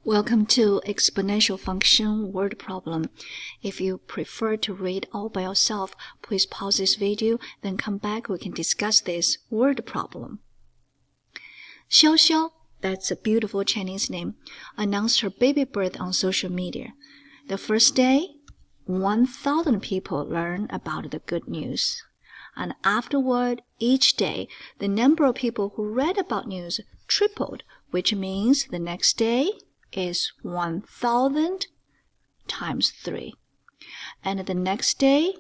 Welcome to Exponential Function word problem. If you prefer to read all by yourself, please pause this video, then come back. We can discuss this word problem. Xiao Xiao, that's a beautiful Chinese name, announced her baby birth on social media. The first day, 1,000 people learned about the good news. And afterward, each day, the number of people who read about news tripled, which means the next day is 1,000 times 3. And the next day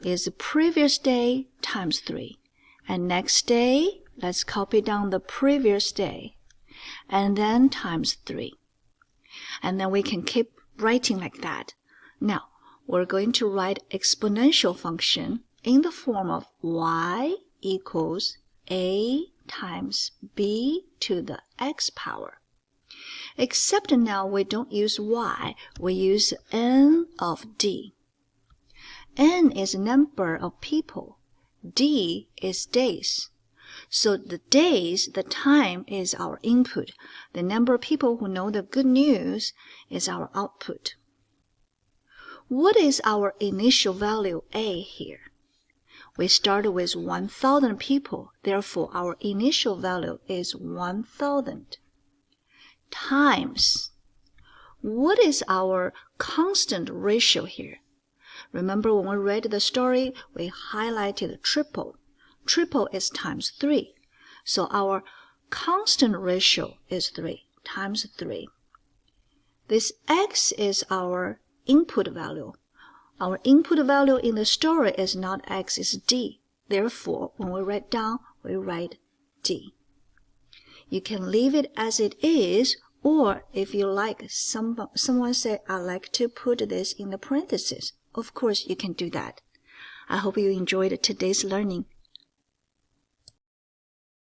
is the previous day times 3. And next day, let's copy down the previous day. And then times 3. And then we can keep writing like that. Now, we're going to write exponential function in the form of y equals a times b to the x power. Except now we don't use y, we use n of d. N is number of people. D is days. So the days, the time is our input. The number of people who know the good news is our output. What is our initial value A here? We started with 1,000 people, therefore our initial value is 1,000. Times. What is our constant ratio here? Remember when we read the story, we highlighted triple. Triple is times 3. So our constant ratio is 3 times 3. This x is our input value. Our input value in the story is not x, it's d. Therefore, when we write down, we write d. You can leave it as it is, or if you like, someone say, I like to put this in the parentheses. Of course, you can do that. I hope you enjoyed today's learning.